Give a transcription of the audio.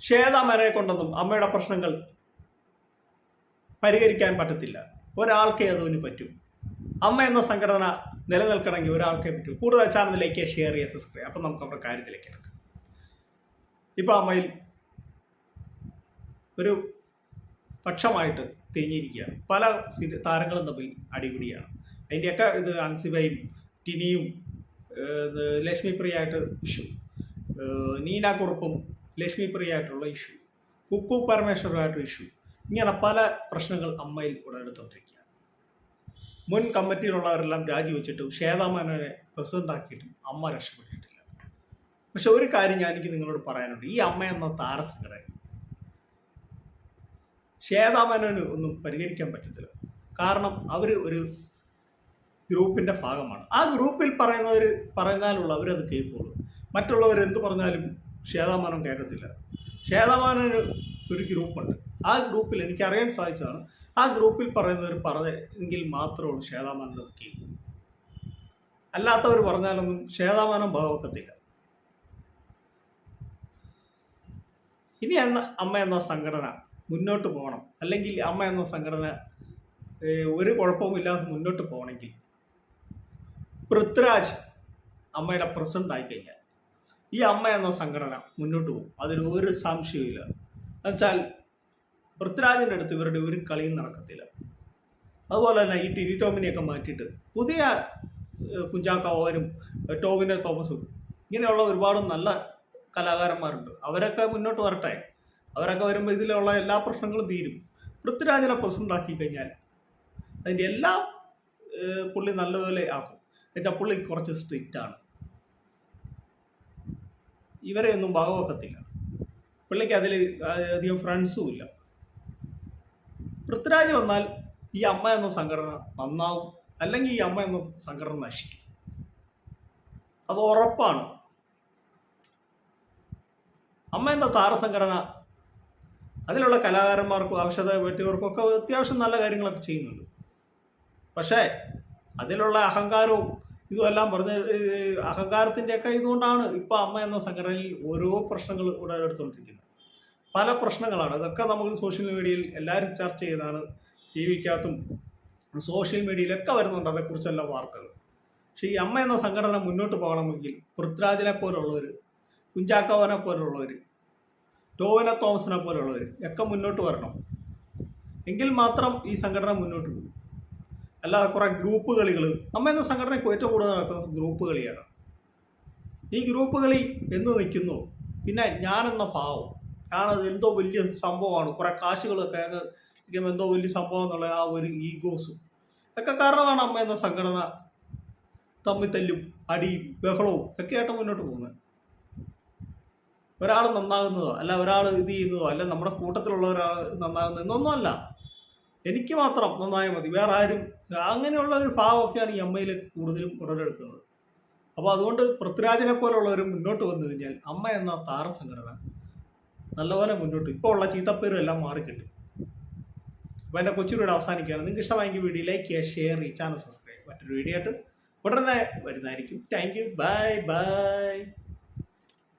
ശ്വേതാമേനോനെ കൊണ്ടൊന്നും അമ്മയുടെ പ്രശ്നങ്ങൾ പരിഹരിക്കാൻ പറ്റത്തില്ല. ഒരാൾക്കേ അതിന് പറ്റും. അമ്മ എന്ന സംഘടന നിലനിൽക്കണമെങ്കിൽ ഒരാൾക്കേ പറ്റൂ. കൂടുതൽ ചാനലിലേക്ക് ഷെയർ ചെയ്യുക, സബ്സ്ക്രൈബ്. അപ്പം നമുക്ക് നമ്മുടെ കാര്യത്തിലേക്ക് എടുക്കാം. ഇപ്പം അമ്മയിൽ ഒരു പക്ഷമായിട്ട് തിരിഞ്ഞിരിക്കുകയാണ്. പല താരങ്ങളും തമ്മിൽ അടിപിടിയാണ്. അതിൻ്റെയൊക്കെ ഇത് അൻസിബയും ടിനിയും ലക്ഷ്മി പ്രിയായിട്ട് ഇഷ്യൂ, നീന കുറുപ്പും ലക്ഷ്മി പ്രിയായിട്ടുള്ള ഇഷ്യൂ, കുക്കു പരമേശ്വരമായിട്ട് ഇഷ്യൂ, ഇങ്ങനെ പല പ്രശ്നങ്ങൾ അമ്മയിൽ ഉടലെടുത്തുകൊണ്ടിരിക്കുകയാണ്. മുൻ കമ്മിറ്റിയിലുള്ളവരെല്ലാം രാജിവെച്ചിട്ടും ശ്വേതാമേനോനെ പ്രസിഡന്റ് ആക്കിയിട്ടും അമ്മ രക്ഷപ്പെട്ടിട്ടില്ല. പക്ഷെ ഒരു കാര്യം എനിക്ക് നിങ്ങളോട് പറയാനുണ്ട്. ഈ അമ്മ എന്ന താരസംഘടന ശ്വേതാമേനോന് ഒന്നും പരിഹരിക്കാൻ പറ്റത്തില്ല. കാരണം അവർ ഒരു ഗ്രൂപ്പിൻ്റെ ഭാഗമാണ്. ആ ഗ്രൂപ്പിൽ പറയുന്നാലുള്ള അവരത് കേൾക്കുള്ളൂ. മറ്റുള്ളവർ എന്ത് പറഞ്ഞാലും ശ്വേതാമേനോൻ കേൾക്കത്തില്ല. ശ്വേതാമേനോന് ഒരു ഗ്രൂപ്പുണ്ട്. ആ ഗ്രൂപ്പിൽ എനിക്കറിയാൻ സാധിച്ചതാണ്. ആ ഗ്രൂപ്പിൽ പറയുന്നവർ പറഞ്ഞെങ്കിൽ മാത്രമേ ഉള്ളൂ ശ്വേതാമേനോൻ അത് കേൾക്കൂ. അല്ലാത്തവർ പറഞ്ഞാലൊന്നും ശ്വേതാമേനോൻ ഭാവക്കത്തില്ല. ഇനി അമ്മ എന്ന സംഘടന മുന്നോട്ട് പോകണം, അല്ലെങ്കിൽ അമ്മ എന്ന സംഘടന ഒരു കുഴപ്പവുമില്ലാതെ മുന്നോട്ട് പോകണമെങ്കിൽ പൃഥ്വിരാജ് അമ്മയുടെ പ്രസിഡന്റ് ആയിക്കഴിഞ്ഞാൽ ഈ അമ്മ എന്ന സംഘടന മുന്നോട്ട് പോകും. അതിന് ഒരു സംശയവുമില്ല. എന്നുവെച്ചാൽ പൃഥ്വിരാജിൻ്റെ അടുത്ത് ഇവരുടെ ഒരു കളിയും നടക്കത്തില്ല. അതുപോലെ തന്നെ ഈ ടിനി ടോമിനെയൊക്കെ മാറ്റിയിട്ട് പുതിയ കുഞ്ചാക്കോവനും ടോവിനോ തോമസും ഇങ്ങനെയുള്ള ഒരുപാട് നല്ല കലാകാരന്മാരുണ്ട്. അവരൊക്കെ മുന്നോട്ട് വരട്ടെ. അവരൊക്കെ വരുമ്പോൾ ഇതിലുള്ള എല്ലാ പ്രശ്നങ്ങളും തീരും. പൃഥ്വിരാജിനെ പ്രസിഡന്റ് ആക്കി കഴിഞ്ഞാൽ അതിൻ്റെ എല്ലാം പുള്ളി നല്ലപോലെ ആക്കും. എന്നുവെച്ചാൽ പുള്ളി കുറച്ച് സ്ട്രിക്റ്റ് ആണ്. ഇവരെ ഒന്നും ഭാഗവെക്കത്തില്ല. പുള്ളിക്ക് അതിൽ അധികം ഫ്രണ്ട്സും ഇല്ല. പൃഥ്വിരാജ് വന്നാൽ ഈ അമ്മ എന്ന സംഘടന നന്നാവും, അല്ലെങ്കിൽ ഈ അമ്മ എന്ന സംഘടന നശിക്കും. അത് ഉറപ്പാണ്. അമ്മ എന്ന താരസംഘടന അതിലുള്ള കലാകാരന്മാർക്കും ആവശ്യത പറ്റിയവർക്കും ഒക്കെ അത്യാവശ്യം നല്ല കാര്യങ്ങളൊക്കെ ചെയ്യുന്നുണ്ട്. പക്ഷേ അതിലുള്ള അഹങ്കാരവും ഇതുമെല്ലാം പറഞ്ഞ് അഹങ്കാരത്തിൻ്റെയൊക്കെ ഇതുകൊണ്ടാണ് ഇപ്പോൾ അമ്മ എന്ന സംഘടനയിൽ ഓരോ പ്രശ്നങ്ങൾ ഉടലെടുത്തുകൊണ്ടിരിക്കുന്നത്. പല പ്രശ്നങ്ങളാണ്. അതൊക്കെ നമുക്ക് സോഷ്യൽ മീഡിയയിൽ എല്ലാവരും ചർച്ച ചെയ്താണ്. ടി വിക്കകത്തും സോഷ്യൽ മീഡിയയിലൊക്കെ വരുന്നുണ്ട് അതേക്കുറിച്ചെല്ലാം വാർത്തകൾ. പക്ഷേ ഈ അമ്മ എന്ന സംഘടന മുന്നോട്ട് പോകണമെങ്കിൽ പൃഥ്വിരാജിനെ പോലുള്ളവർ, കുഞ്ചാക്കോവനെ പോലുള്ളവർ, ടോവിനോ തോമസിനെ പോലുള്ളവർ ഒക്കെ മുന്നോട്ട് വരണം. എങ്കിൽ മാത്രം ഈ സംഘടന മുന്നോട്ട് പോകും. അല്ലാതെ കുറേ ഗ്രൂപ്പ് കളികൾ, അമ്മ എന്ന സംഘടനയ്ക്ക് ഏറ്റവും കൂടുതൽ നടക്കുന്നത് ഗ്രൂപ്പ് കളിയാണ്. ഈ ഗ്രൂപ്പ് കളി എന്ന് നിൽക്കുന്നു. പിന്നെ ഞാനെന്ന ഭാവം, ഞാനത് എന്തോ വലിയ സംഭവമാണ്, കുറേ കാശുകളൊക്കെ എന്തോ വലിയ സംഭവം എന്നുള്ള ആ ഒരു ഈഗോസും ഒക്കെ കാരണമാണ് അമ്മ എന്ന സംഘടന തമ്മിത്തല്ലും അടിയും ബഹളവും ഒക്കെ ആയിട്ട് മുന്നോട്ട് പോകുന്നത്. ഒരാൾ നന്നാകുന്നതോ അല്ല ഒരാൾ ഇത് ചെയ്യുന്നതോ അല്ല നമ്മുടെ കൂട്ടത്തിലുള്ള ഒരാൾ നന്നാകുന്നത് എന്നൊന്നും അല്ല. എനിക്ക് മാത്രം നന്നായാൽ മതി, വേറെ ആരും, അങ്ങനെയുള്ള ഒരു ഭാവമൊക്കെയാണ് ഈ അമ്മയിലേക്ക് കൂടുതലും ഉടലെടുക്കുന്നത്. അപ്പോൾ അതുകൊണ്ട് പൃഥ്വിരാജിനെ പോലുള്ളവർ മുന്നോട്ട് വന്നു കഴിഞ്ഞാൽ അമ്മ എന്ന താരസംഘടന നല്ലപോലെ മുന്നോട്ട്, ഇപ്പോൾ ഉള്ള ചീത്തപ്പേരും എല്ലാം മാറിക്കിട്ടും. അപ്പോൾ എൻ്റെ കൊച്ചിലൂടെ അവസാനിക്കുകയാണ്. നിങ്ങൾക്ക് ഇഷ്ടമായെങ്കിൽ വീഡിയോ ലൈക്ക് ചെയ്യുക, ഷെയർ ചെയ്യുക, ചാനൽ സബ്സ്ക്രൈബ്. മറ്റൊരു വീഡിയോ ആയിട്ട് ഉടനെ വരുന്നതായിരിക്കും. Thank you. Bye bye.